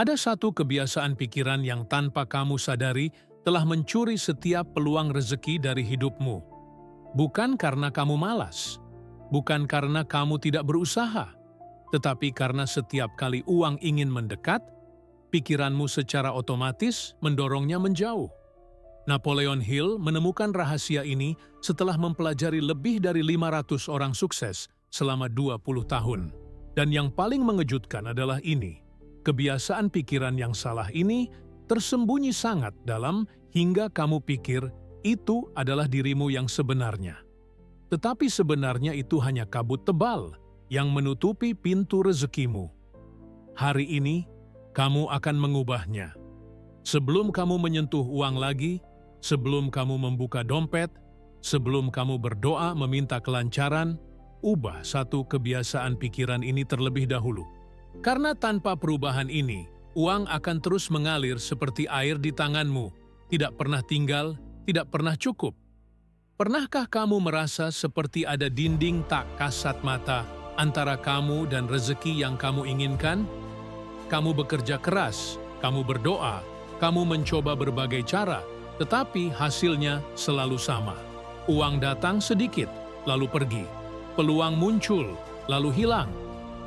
Ada satu kebiasaan pikiran yang tanpa kamu sadari telah mencuri setiap peluang rezeki dari hidupmu. Bukan karena kamu malas, bukan karena kamu tidak berusaha, tetapi karena setiap kali uang ingin mendekat, pikiranmu secara otomatis mendorongnya menjauh. Napoleon Hill menemukan rahasia ini setelah mempelajari lebih dari 500 orang sukses selama 20 tahun. Dan yang paling mengejutkan adalah ini. Kebiasaan pikiran yang salah ini tersembunyi sangat dalam hingga kamu pikir itu adalah dirimu yang sebenarnya. Tetapi sebenarnya itu hanya kabut tebal yang menutupi pintu rezekimu. Hari ini, kamu akan mengubahnya. Sebelum kamu menyentuh uang lagi, sebelum kamu membuka dompet, sebelum kamu berdoa meminta kelancaran, ubah satu kebiasaan pikiran ini terlebih dahulu. Karena tanpa perubahan ini, uang akan terus mengalir seperti air di tanganmu, tidak pernah tinggal, tidak pernah cukup. Pernahkah kamu merasa seperti ada dinding tak kasat mata antara kamu dan rezeki yang kamu inginkan? Kamu bekerja keras, kamu berdoa, kamu mencoba berbagai cara, tetapi hasilnya selalu sama. Uang datang sedikit, lalu pergi. Peluang muncul, lalu hilang.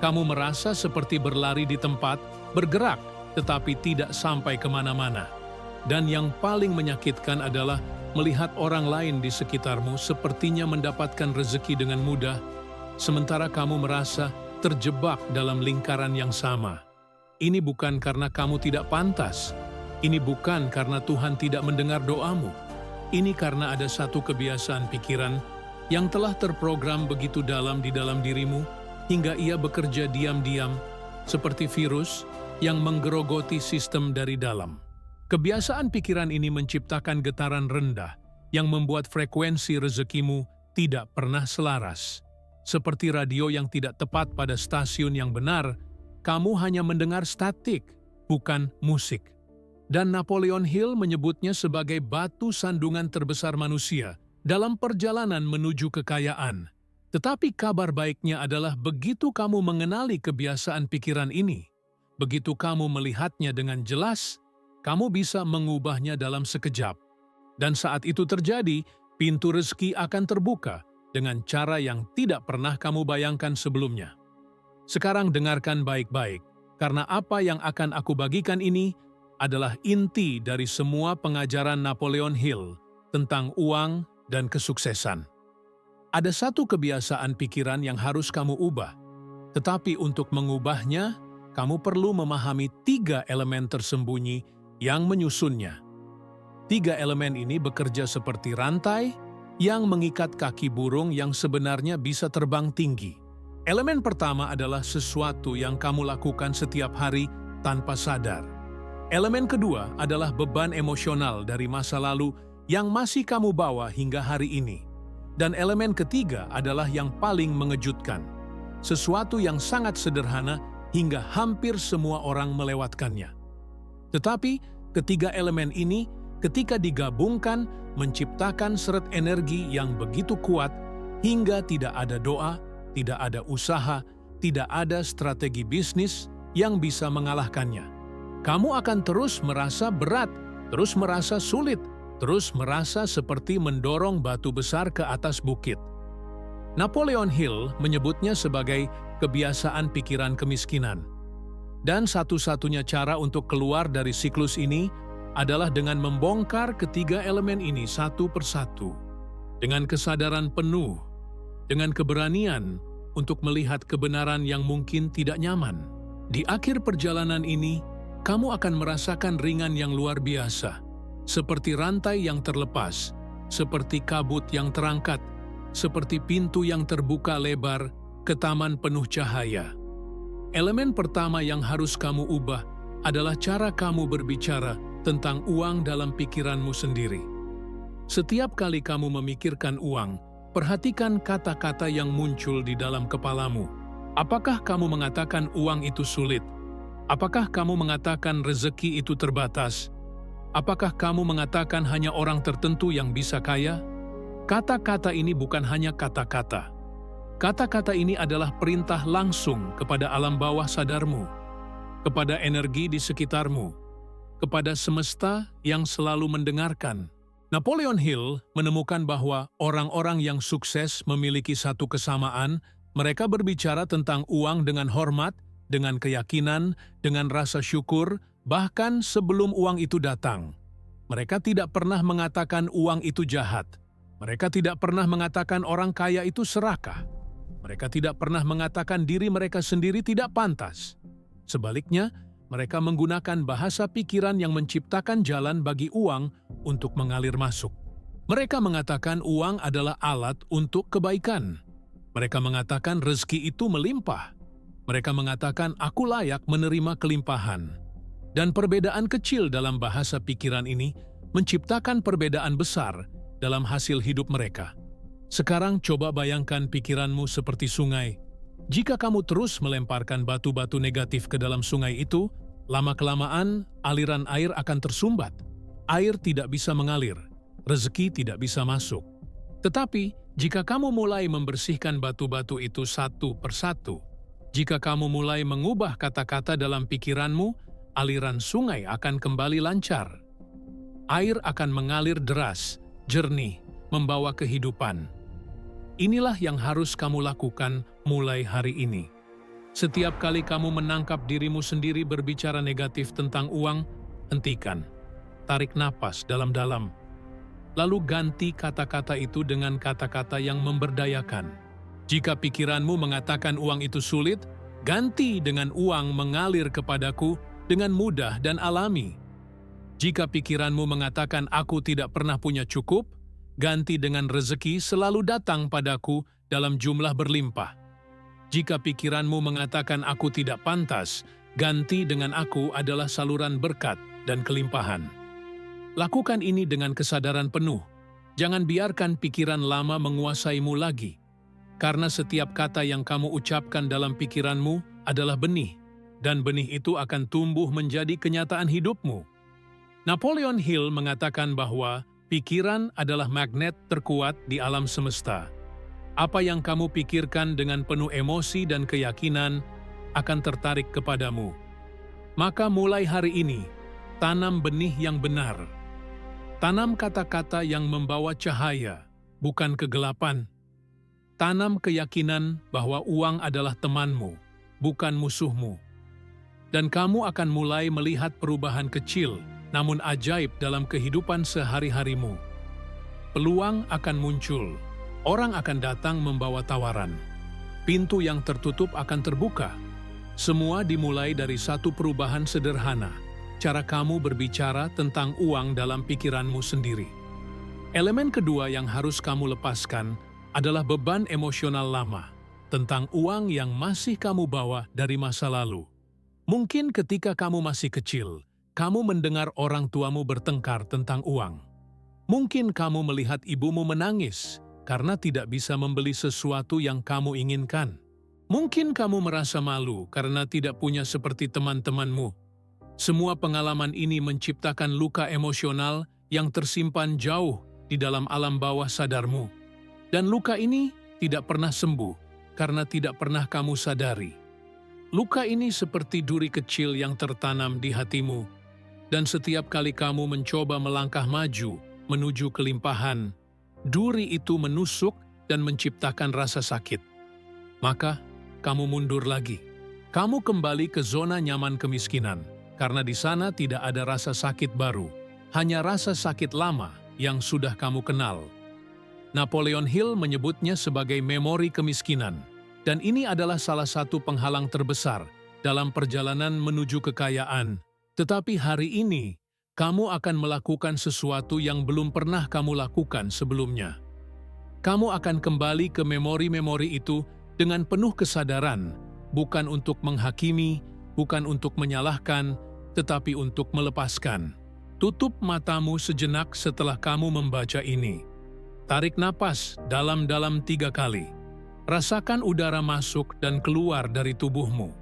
Kamu merasa seperti berlari di tempat, bergerak, tetapi tidak sampai kemana-mana. Dan yang paling menyakitkan adalah melihat orang lain di sekitarmu sepertinya mendapatkan rezeki dengan mudah, sementara kamu merasa terjebak dalam lingkaran yang sama. Ini bukan karena kamu tidak pantas. Ini bukan karena Tuhan tidak mendengar doamu. Ini karena ada satu kebiasaan pikiran yang telah terprogram begitu dalam di dalam dirimu hingga ia bekerja diam-diam seperti virus yang menggerogoti sistem dari dalam. Kebiasaan pikiran ini menciptakan getaran rendah yang membuat frekuensi rezekimu tidak pernah selaras. Seperti radio yang tidak tepat pada stasiun yang benar, kamu hanya mendengar statik, bukan musik. Dan Napoleon Hill menyebutnya sebagai batu sandungan terbesar manusia dalam perjalanan menuju kekayaan. Tetapi kabar baiknya adalah begitu kamu mengenali kebiasaan pikiran ini, begitu kamu melihatnya dengan jelas, kamu bisa mengubahnya dalam sekejap. Dan saat itu terjadi, pintu rezeki akan terbuka dengan cara yang tidak pernah kamu bayangkan sebelumnya. Sekarang dengarkan baik-baik, karena apa yang akan aku bagikan ini adalah inti dari semua pengajaran Napoleon Hill tentang uang dan kesuksesan. Ada satu kebiasaan pikiran yang harus kamu ubah, tetapi untuk mengubahnya, kamu perlu memahami 3 elemen tersembunyi yang menyusunnya. 3 elemen ini bekerja seperti rantai yang mengikat kaki burung yang sebenarnya bisa terbang tinggi. Elemen pertama adalah sesuatu yang kamu lakukan setiap hari tanpa sadar. Elemen kedua adalah beban emosional dari masa lalu yang masih kamu bawa hingga hari ini. Dan elemen ketiga adalah yang paling mengejutkan. Sesuatu yang sangat sederhana hingga hampir semua orang melewatkannya. Tetapi ketiga elemen ini ketika digabungkan menciptakan seret energi yang begitu kuat hingga tidak ada doa, tidak ada usaha, tidak ada strategi bisnis yang bisa mengalahkannya. Kamu akan terus merasa berat, terus merasa sulit, terus merasa seperti mendorong batu besar ke atas bukit. Napoleon Hill menyebutnya sebagai kebiasaan pikiran kemiskinan. Dan satu-satunya cara untuk keluar dari siklus ini adalah dengan membongkar ketiga elemen ini satu persatu. Dengan kesadaran penuh, dengan keberanian untuk melihat kebenaran yang mungkin tidak nyaman. Di akhir perjalanan ini, kamu akan merasakan ringan yang luar biasa, seperti rantai yang terlepas, seperti kabut yang terangkat, seperti pintu yang terbuka lebar ke taman penuh cahaya. Elemen pertama yang harus kamu ubah adalah cara kamu berbicara tentang uang dalam pikiranmu sendiri. Setiap kali kamu memikirkan uang, perhatikan kata-kata yang muncul di dalam kepalamu. Apakah kamu mengatakan uang itu sulit? Apakah kamu mengatakan rezeki itu terbatas? Apakah kamu mengatakan hanya orang tertentu yang bisa kaya? Kata-kata ini bukan hanya kata-kata. Kata-kata ini adalah perintah langsung kepada alam bawah sadarmu. kepada energi di sekitarmu, kepada semesta yang selalu mendengarkan. Napoleon Hill menemukan bahwa orang-orang yang sukses memiliki satu kesamaan. Mereka berbicara tentang uang dengan hormat, dengan keyakinan, dengan rasa syukur, bahkan sebelum uang itu datang. Mereka tidak pernah mengatakan uang itu jahat. Mereka tidak pernah mengatakan orang kaya itu serakah. Mereka tidak pernah mengatakan diri mereka sendiri tidak pantas. Sebaliknya, mereka menggunakan bahasa pikiran yang menciptakan jalan bagi uang untuk mengalir masuk. Mereka mengatakan uang adalah alat untuk kebaikan. Mereka mengatakan rezeki itu melimpah. Mereka mengatakan aku layak menerima kelimpahan. Dan perbedaan kecil dalam bahasa pikiran ini menciptakan perbedaan besar dalam hasil hidup mereka. Sekarang coba bayangkan pikiranmu seperti sungai. Jika kamu terus melemparkan batu-batu negatif ke dalam sungai itu, lama-kelamaan aliran air akan tersumbat. Air tidak bisa mengalir, rezeki tidak bisa masuk. Tetapi, jika kamu mulai membersihkan batu-batu itu satu persatu, jika kamu mulai mengubah kata-kata dalam pikiranmu, aliran sungai akan kembali lancar. Air akan mengalir deras, jernih, membawa kehidupan. Inilah yang harus kamu lakukan mulai hari ini. Setiap kali kamu menangkap dirimu sendiri berbicara negatif tentang uang, hentikan. Tarik napas dalam-dalam. Lalu ganti kata-kata itu dengan kata-kata yang memberdayakan. Jika pikiranmu mengatakan uang itu sulit, ganti dengan uang mengalir kepadaku dengan mudah dan alami. Jika pikiranmu mengatakan aku tidak pernah punya cukup, ganti dengan rezeki selalu datang padaku dalam jumlah berlimpah. Jika pikiranmu mengatakan aku tidak pantas, ganti dengan aku adalah saluran berkat dan kelimpahan. Lakukan ini dengan kesadaran penuh. Jangan biarkan pikiran lama menguasaimu lagi. Karena setiap kata yang kamu ucapkan dalam pikiranmu adalah benih, dan benih itu akan tumbuh menjadi kenyataan hidupmu. Napoleon Hill mengatakan bahwa pikiran adalah magnet terkuat di alam semesta. Apa yang kamu pikirkan dengan penuh emosi dan keyakinan akan tertarik kepadamu. Maka mulai hari ini, tanam benih yang benar. Tanam kata-kata yang membawa cahaya, bukan kegelapan. Tanam keyakinan bahwa uang adalah temanmu, bukan musuhmu. Dan kamu akan mulai melihat perubahan kecil, namun ajaib dalam kehidupan sehari-harimu. Peluang akan muncul, orang akan datang membawa tawaran. Pintu yang tertutup akan terbuka. Semua dimulai dari satu perubahan sederhana. Cara kamu berbicara tentang uang dalam pikiranmu sendiri. Elemen kedua yang harus kamu lepaskan adalah beban emosional lama tentang uang yang masih kamu bawa dari masa lalu. Mungkin ketika kamu masih kecil, kamu mendengar orang tuamu bertengkar tentang uang. Mungkin kamu melihat ibumu menangis karena tidak bisa membeli sesuatu yang kamu inginkan. Mungkin kamu merasa malu karena tidak punya seperti teman-temanmu. Semua pengalaman ini menciptakan luka emosional yang tersimpan jauh di dalam alam bawah sadarmu. Dan luka ini tidak pernah sembuh karena tidak pernah kamu sadari. Luka ini seperti duri kecil yang tertanam di hatimu. Dan setiap kali kamu mencoba melangkah maju menuju kelimpahan, duri itu menusuk dan menciptakan rasa sakit. Maka, kamu mundur lagi. Kamu kembali ke zona nyaman kemiskinan. Karena di sana tidak ada rasa sakit baru, hanya rasa sakit lama yang sudah kamu kenal. Napoleon Hill menyebutnya sebagai memori kemiskinan, dan ini adalah salah satu penghalang terbesar dalam perjalanan menuju kekayaan. Tetapi hari ini, kamu akan melakukan sesuatu yang belum pernah kamu lakukan sebelumnya. Kamu akan kembali ke memori-memori itu dengan penuh kesadaran, bukan untuk menghakimi, bukan untuk menyalahkan, tetapi untuk melepaskan. Tutup matamu sejenak setelah kamu membaca ini. Tarik napas dalam-dalam 3 kali. Rasakan udara masuk dan keluar dari tubuhmu.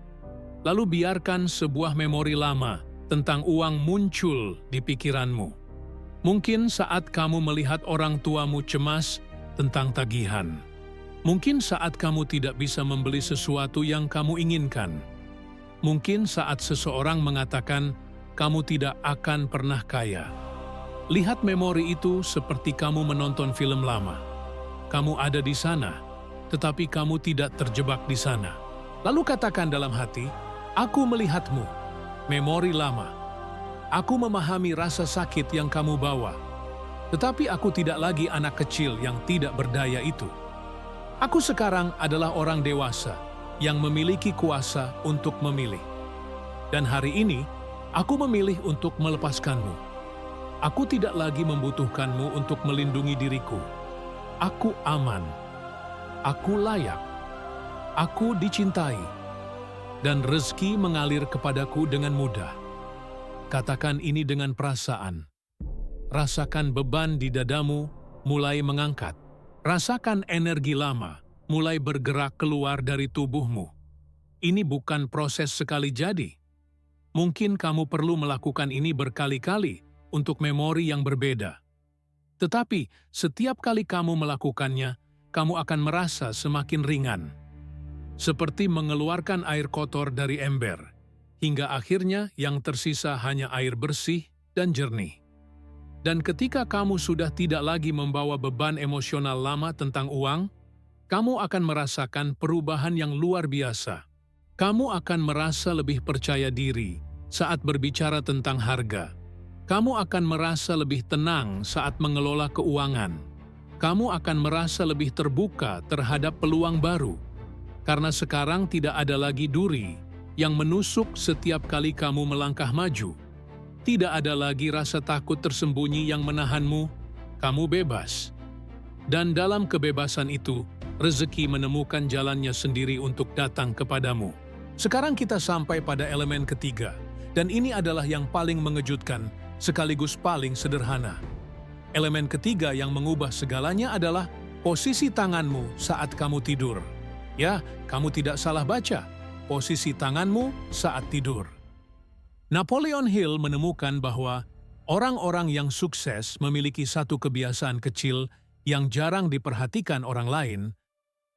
Lalu biarkan sebuah memori lama tentang uang muncul di pikiranmu. Mungkin saat kamu melihat orang tuamu cemas tentang tagihan. Mungkin saat kamu tidak bisa membeli sesuatu yang kamu inginkan. Mungkin saat seseorang mengatakan, kamu tidak akan pernah kaya. Lihat memori itu seperti kamu menonton film lama. Kamu ada di sana, tetapi kamu tidak terjebak di sana. Lalu katakan dalam hati, aku melihatmu, memori lama. Aku memahami rasa sakit yang kamu bawa. Tetapi aku tidak lagi anak kecil yang tidak berdaya itu. Aku sekarang adalah orang dewasa yang memiliki kuasa untuk memilih. Dan hari ini, aku memilih untuk melepaskanmu. Aku tidak lagi membutuhkanmu untuk melindungi diriku. Aku aman. Aku layak. Aku dicintai. Dan rezeki mengalir kepadaku dengan mudah. Katakan ini dengan perasaan. Rasakan beban di dadamu mulai mengangkat. Rasakan energi lama mulai bergerak keluar dari tubuhmu. Ini bukan proses sekali jadi. Mungkin kamu perlu melakukan ini berkali-kali untuk memori yang berbeda. Tetapi setiap kali kamu melakukannya, kamu akan merasa semakin ringan. Seperti mengeluarkan air kotor dari ember, hingga akhirnya yang tersisa hanya air bersih dan jernih. Dan ketika kamu sudah tidak lagi membawa beban emosional lama tentang uang, kamu akan merasakan perubahan yang luar biasa. Kamu akan merasa lebih percaya diri saat berbicara tentang harga. Kamu akan merasa lebih tenang saat mengelola keuangan. Kamu akan merasa lebih terbuka terhadap peluang baru. Karena sekarang tidak ada lagi duri yang menusuk setiap kali kamu melangkah maju. Tidak ada lagi rasa takut tersembunyi yang menahanmu, kamu bebas. Dan dalam kebebasan itu, rezeki menemukan jalannya sendiri untuk datang kepadamu. Sekarang kita sampai pada elemen ketiga, dan ini adalah yang paling mengejutkan, sekaligus paling sederhana. Elemen ketiga yang mengubah segalanya adalah posisi tanganmu saat kamu tidur. Ya, kamu tidak salah baca, posisi tanganmu saat tidur. Napoleon Hill menemukan bahwa orang-orang yang sukses memiliki satu kebiasaan kecil yang jarang diperhatikan orang lain.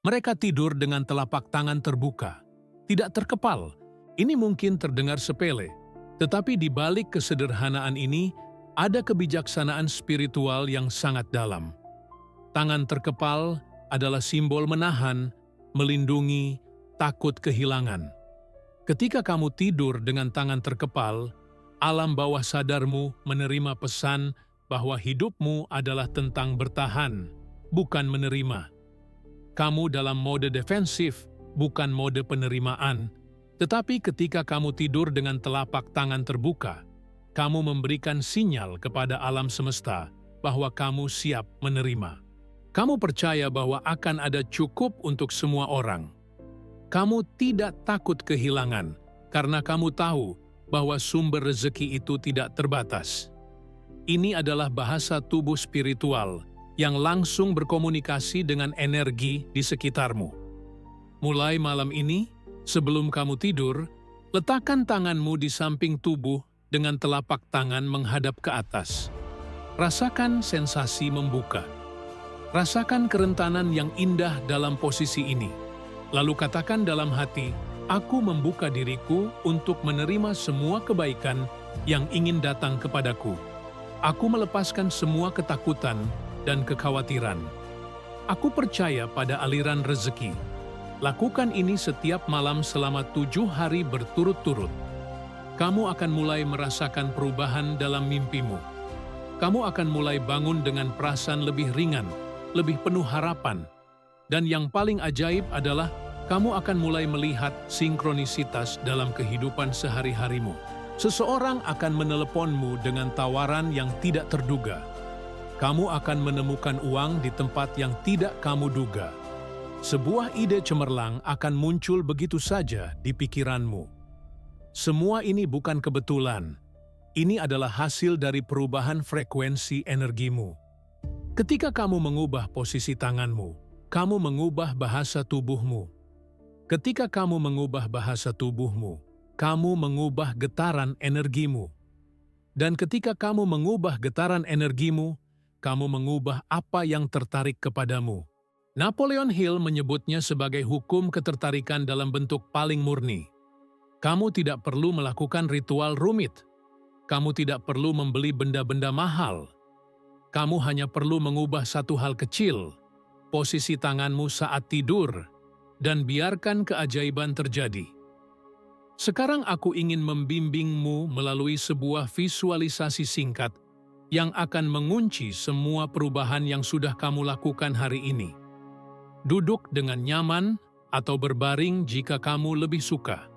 Mereka tidur dengan telapak tangan terbuka, tidak terkepal. Ini mungkin terdengar sepele, tetapi di balik kesederhanaan ini ada kebijaksanaan spiritual yang sangat dalam. Tangan terkepal adalah simbol menahan, melindungi, takut kehilangan. Ketika kamu tidur dengan tangan terkepal, alam bawah sadarmu menerima pesan bahwa hidupmu adalah tentang bertahan, bukan menerima. Kamu dalam mode defensif, bukan mode penerimaan. Tetapi ketika kamu tidur dengan telapak tangan terbuka, kamu memberikan sinyal kepada alam semesta bahwa kamu siap menerima. Kamu percaya bahwa akan ada cukup untuk semua orang. Kamu tidak takut kehilangan karena kamu tahu bahwa sumber rezeki itu tidak terbatas. Ini adalah bahasa tubuh spiritual yang langsung berkomunikasi dengan energi di sekitarmu. Mulai malam ini, sebelum kamu tidur, letakkan tanganmu di samping tubuh dengan telapak tangan menghadap ke atas. Rasakan sensasi membuka. Rasakan kerentanan yang indah dalam posisi ini. Lalu katakan dalam hati, aku membuka diriku untuk menerima semua kebaikan yang ingin datang kepadaku. Aku melepaskan semua ketakutan dan kekhawatiran. Aku percaya pada aliran rezeki. Lakukan ini setiap malam selama 7 hari berturut-turut. Kamu akan mulai merasakan perubahan dalam mimpimu. Kamu akan mulai bangun dengan perasaan lebih ringan, lebih penuh harapan. Dan yang paling ajaib adalah kamu akan mulai melihat sinkronisitas dalam kehidupan sehari-harimu. Seseorang akan meneleponmu dengan tawaran yang tidak terduga. Kamu akan menemukan uang di tempat yang tidak kamu duga. Sebuah ide cemerlang akan muncul begitu saja di pikiranmu. Semua ini bukan kebetulan. Ini adalah hasil dari perubahan frekuensi energimu. Ketika kamu mengubah posisi tanganmu, kamu mengubah bahasa tubuhmu. Ketika kamu mengubah bahasa tubuhmu, kamu mengubah getaran energimu. Dan ketika kamu mengubah getaran energimu, kamu mengubah apa yang tertarik kepadamu. Napoleon Hill menyebutnya sebagai hukum ketertarikan dalam bentuk paling murni. Kamu tidak perlu melakukan ritual rumit. Kamu tidak perlu membeli benda-benda mahal. Kamu hanya perlu mengubah satu hal kecil, posisi tanganmu saat tidur, dan biarkan keajaiban terjadi. Sekarang aku ingin membimbingmu melalui sebuah visualisasi singkat yang akan mengunci semua perubahan yang sudah kamu lakukan hari ini. Duduk dengan nyaman atau berbaring jika kamu lebih suka.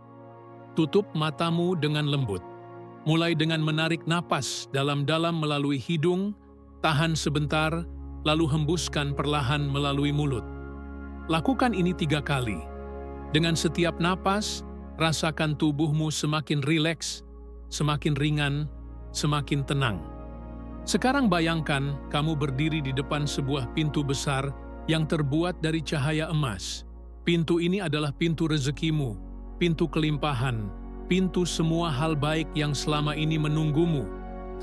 Tutup matamu dengan lembut. Mulai dengan menarik napas dalam-dalam melalui hidung, tahan sebentar, lalu hembuskan perlahan melalui mulut. Lakukan ini 3 kali. Dengan setiap napas, rasakan tubuhmu semakin rileks, semakin ringan, semakin tenang. Sekarang bayangkan kamu berdiri di depan sebuah pintu besar yang terbuat dari cahaya emas. Pintu ini adalah pintu rezekimu, pintu kelimpahan, pintu semua hal baik yang selama ini menunggumu.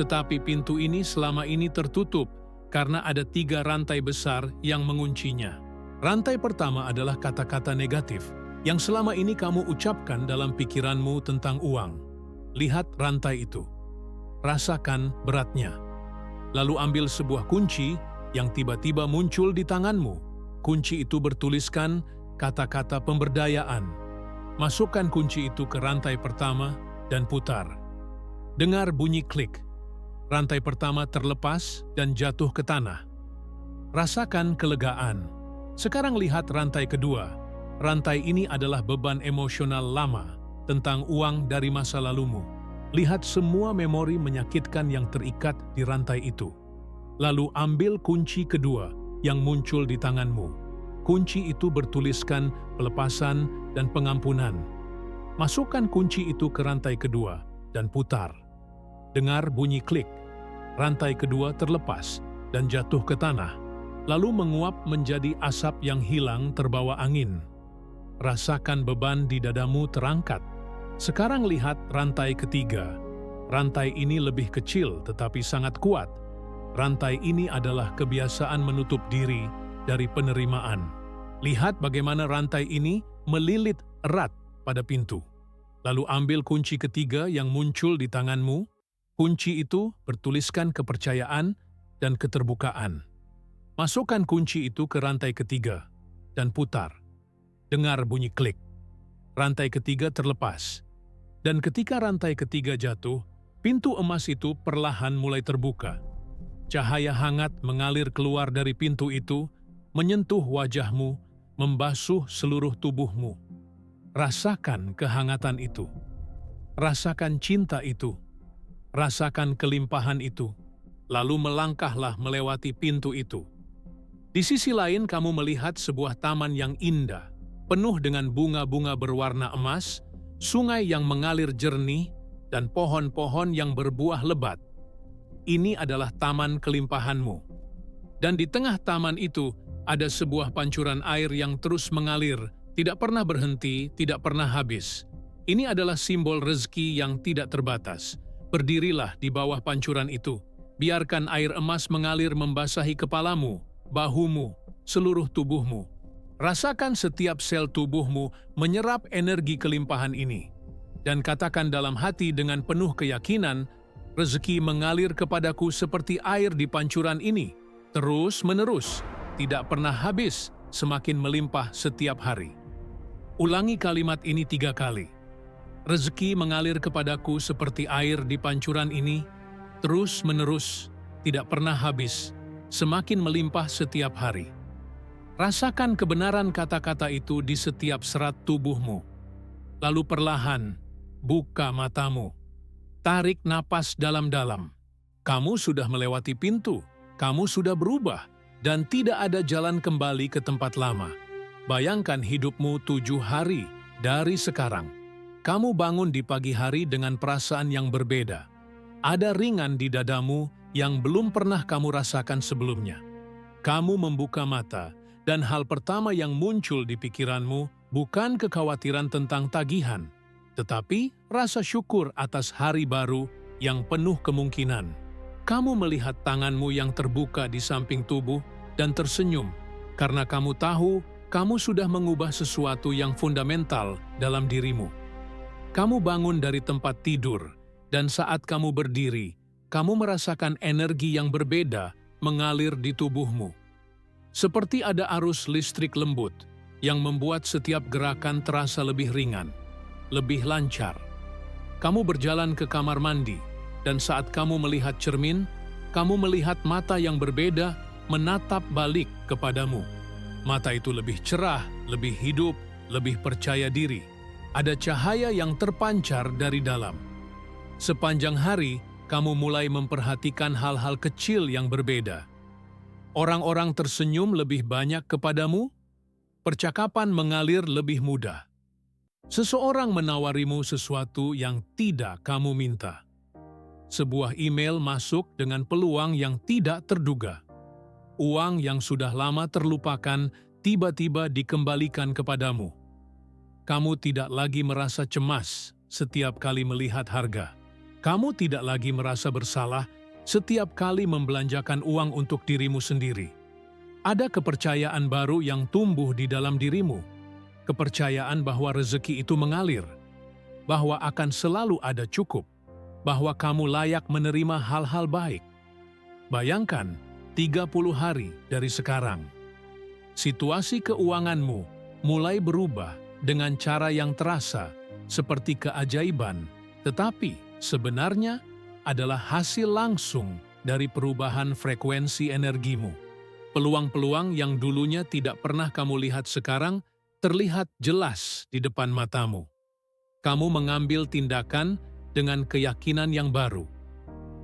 Tetapi pintu ini selama ini tertutup karena ada 3 rantai besar yang menguncinya. Rantai pertama adalah kata-kata negatif yang selama ini kamu ucapkan dalam pikiranmu tentang uang. Lihat rantai itu. Rasakan beratnya. Lalu ambil sebuah kunci yang tiba-tiba muncul di tanganmu. Kunci itu bertuliskan kata-kata pemberdayaan. Masukkan kunci itu ke rantai pertama dan putar. Dengar bunyi klik. Rantai pertama terlepas dan jatuh ke tanah. Rasakan kelegaan. Sekarang lihat rantai kedua. Rantai ini adalah beban emosional lama tentang uang dari masa lalumu. Lihat semua memori menyakitkan yang terikat di rantai itu. Lalu ambil kunci kedua yang muncul di tanganmu. Kunci itu bertuliskan pelepasan dan pengampunan. Masukkan kunci itu ke rantai kedua dan putar. Dengar bunyi klik. Rantai kedua terlepas dan jatuh ke tanah, lalu menguap menjadi asap yang hilang terbawa angin. Rasakan beban di dadamu terangkat. Sekarang lihat rantai ketiga. Rantai ini lebih kecil tetapi sangat kuat. Rantai ini adalah kebiasaan menutup diri dari penerimaan. Lihat bagaimana rantai ini melilit erat pada pintu. Lalu ambil kunci ketiga yang muncul di tanganmu. Kunci itu bertuliskan kepercayaan dan keterbukaan. Masukkan kunci itu ke rantai ketiga dan putar. Dengar bunyi klik. Rantai ketiga terlepas. Dan ketika rantai ketiga jatuh, pintu emas itu perlahan mulai terbuka. Cahaya hangat mengalir keluar dari pintu itu, menyentuh wajahmu, membasuh seluruh tubuhmu. Rasakan kehangatan itu. Rasakan cinta itu. Rasakan kelimpahan itu. Lalu melangkahlah melewati pintu itu. Di sisi lain kamu melihat sebuah taman yang indah, penuh dengan bunga-bunga berwarna emas, sungai yang mengalir jernih, dan pohon-pohon yang berbuah lebat. Ini adalah taman kelimpahanmu. Dan di tengah taman itu ada sebuah pancuran air yang terus mengalir, tidak pernah berhenti, tidak pernah habis. Ini adalah simbol rezeki yang tidak terbatas. Berdirilah di bawah pancuran itu. Biarkan air emas mengalir membasahi kepalamu, bahumu, seluruh tubuhmu. Rasakan setiap sel tubuhmu menyerap energi kelimpahan ini. Dan katakan dalam hati dengan penuh keyakinan, rezeki mengalir kepadaku seperti air di pancuran ini, terus-menerus, tidak pernah habis, semakin melimpah setiap hari. Ulangi kalimat ini 3 kali. Rezeki mengalir kepadaku seperti air di pancuran ini, terus-menerus, tidak pernah habis, semakin melimpah setiap hari. Rasakan kebenaran kata-kata itu di setiap serat tubuhmu. Lalu perlahan, buka matamu. Tarik napas dalam-dalam. Kamu sudah melewati pintu, kamu sudah berubah, dan tidak ada jalan kembali ke tempat lama. Bayangkan hidupmu 7 hari dari sekarang. Kamu bangun di pagi hari dengan perasaan yang berbeda. Ada ringan di dadamu yang belum pernah kamu rasakan sebelumnya. Kamu membuka mata, dan hal pertama yang muncul di pikiranmu bukan kekhawatiran tentang tagihan, tetapi rasa syukur atas hari baru yang penuh kemungkinan. Kamu melihat tanganmu yang terbuka di samping tubuh dan tersenyum, karena kamu tahu kamu sudah mengubah sesuatu yang fundamental dalam dirimu. Kamu bangun dari tempat tidur, dan saat kamu berdiri, kamu merasakan energi yang berbeda mengalir di tubuhmu. Seperti ada arus listrik lembut yang membuat setiap gerakan terasa lebih ringan, lebih lancar. Kamu berjalan ke kamar mandi, dan saat kamu melihat cermin, kamu melihat mata yang berbeda menatap balik kepadamu. Mata itu lebih cerah, lebih hidup, lebih percaya diri. Ada cahaya yang terpancar dari dalam. Sepanjang hari, kamu mulai memperhatikan hal-hal kecil yang berbeda. Orang-orang tersenyum lebih banyak kepadamu, percakapan mengalir lebih mudah. Seseorang menawarimu sesuatu yang tidak kamu minta. Sebuah email masuk dengan peluang yang tidak terduga. Uang yang sudah lama terlupakan tiba-tiba dikembalikan kepadamu. Kamu tidak lagi merasa cemas setiap kali melihat harga. Kamu tidak lagi merasa bersalah setiap kali membelanjakan uang untuk dirimu sendiri. Ada kepercayaan baru yang tumbuh di dalam dirimu. Kepercayaan bahwa rezeki itu mengalir, bahwa akan selalu ada cukup, bahwa kamu layak menerima hal-hal baik. Bayangkan, 30 hari dari sekarang, situasi keuanganmu mulai berubah dengan cara yang terasa seperti keajaiban, tetapi sebenarnya adalah hasil langsung dari perubahan frekuensi energimu. Peluang-peluang yang dulunya tidak pernah kamu lihat sekarang terlihat jelas di depan matamu. Kamu mengambil tindakan dengan keyakinan yang baru,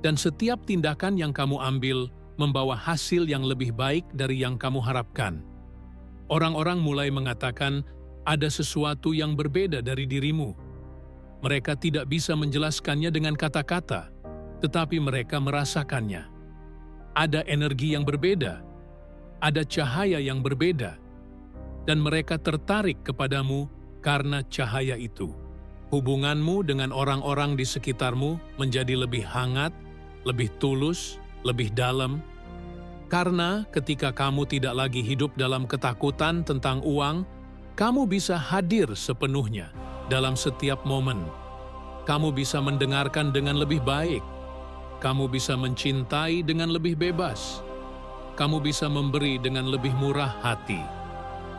dan setiap tindakan yang kamu ambil membawa hasil yang lebih baik dari yang kamu harapkan. Orang-orang mulai mengatakan, ada sesuatu yang berbeda dari dirimu. Mereka tidak bisa menjelaskannya dengan kata-kata, tetapi mereka merasakannya. Ada energi yang berbeda, ada cahaya yang berbeda, dan mereka tertarik kepadamu karena cahaya itu. Hubunganmu dengan orang-orang di sekitarmu menjadi lebih hangat, lebih tulus, lebih dalam, karena ketika kamu tidak lagi hidup dalam ketakutan tentang uang, kamu bisa hadir sepenuhnya dalam setiap momen. Kamu bisa mendengarkan dengan lebih baik. Kamu bisa mencintai dengan lebih bebas. Kamu bisa memberi dengan lebih murah hati.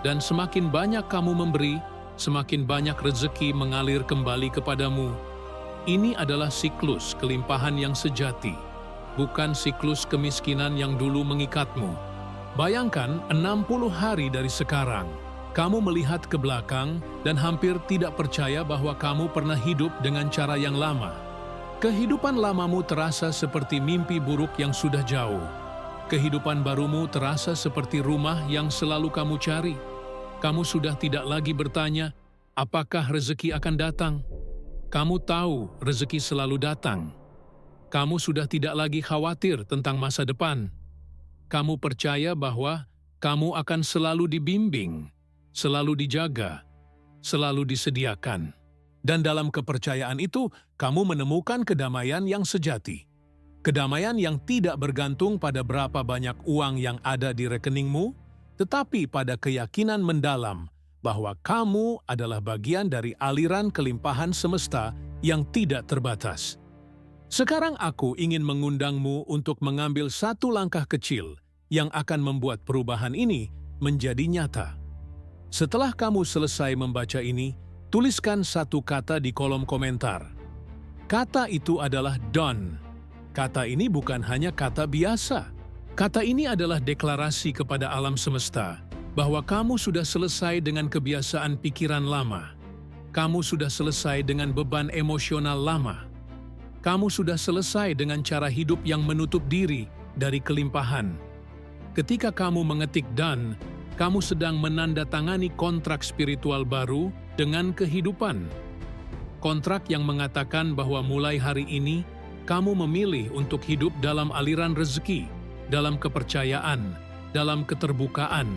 Dan semakin banyak kamu memberi, semakin banyak rezeki mengalir kembali kepadamu. Ini adalah siklus kelimpahan yang sejati, bukan siklus kemiskinan yang dulu mengikatmu. Bayangkan 60 hari dari sekarang. Kamu melihat ke belakang dan hampir tidak percaya bahwa kamu pernah hidup dengan cara yang lama. Kehidupan lamamu terasa seperti mimpi buruk yang sudah jauh. Kehidupan barumu terasa seperti rumah yang selalu kamu cari. Kamu sudah tidak lagi bertanya, apakah rezeki akan datang? Kamu tahu rezeki selalu datang. Kamu sudah tidak lagi khawatir tentang masa depan. Kamu percaya bahwa kamu akan selalu dibimbing, selalu dijaga, selalu disediakan. Dan dalam kepercayaan itu, kamu menemukan kedamaian yang sejati. Kedamaian yang tidak bergantung pada berapa banyak uang yang ada di rekeningmu, tetapi pada keyakinan mendalam bahwa kamu adalah bagian dari aliran kelimpahan semesta yang tidak terbatas. Sekarang aku ingin mengundangmu untuk mengambil satu langkah kecil yang akan membuat perubahan ini menjadi nyata. Setelah kamu selesai membaca ini, tuliskan satu kata di kolom komentar. Kata itu adalah done. Kata ini bukan hanya kata biasa. Kata ini adalah deklarasi kepada alam semesta bahwa kamu sudah selesai dengan kebiasaan pikiran lama. Kamu sudah selesai dengan beban emosional lama. Kamu sudah selesai dengan cara hidup yang menutup diri dari kelimpahan. Ketika kamu mengetik done, kamu sedang menandatangani kontrak spiritual baru dengan kehidupan. Kontrak yang mengatakan bahwa mulai hari ini, kamu memilih untuk hidup dalam aliran rezeki, dalam kepercayaan, dalam keterbukaan.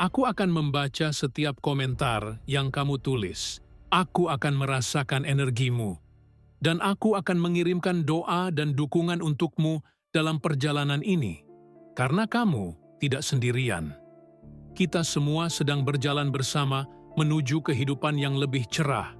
Aku akan membaca setiap komentar yang kamu tulis. Aku akan merasakan energimu. Dan aku akan mengirimkan doa dan dukungan untukmu dalam perjalanan ini. Karena kamu tidak sendirian. Kita semua sedang berjalan bersama menuju kehidupan yang lebih cerah,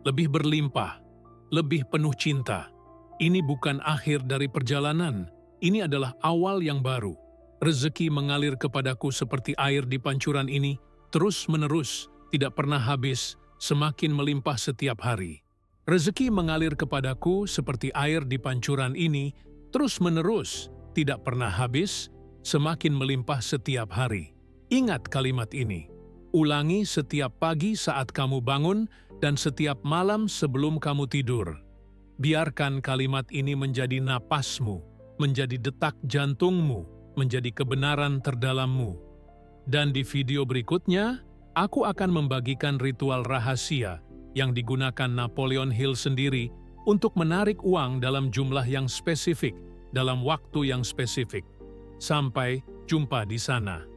lebih berlimpah, lebih penuh cinta. Ini bukan akhir dari perjalanan, ini adalah awal yang baru. Rezeki mengalir kepadaku seperti air di pancuran ini, terus-menerus, tidak pernah habis, semakin melimpah setiap hari. Rezeki mengalir kepadaku seperti air di pancuran ini, terus-menerus, tidak pernah habis, semakin melimpah setiap hari. Ingat kalimat ini. Ulangi setiap pagi saat kamu bangun dan setiap malam sebelum kamu tidur. Biarkan kalimat ini menjadi napasmu, menjadi detak jantungmu, menjadi kebenaran terdalammu. Dan di video berikutnya, aku akan membagikan ritual rahasia yang digunakan Napoleon Hill sendiri untuk menarik uang dalam jumlah yang spesifik, dalam waktu yang spesifik. Sampai jumpa di sana.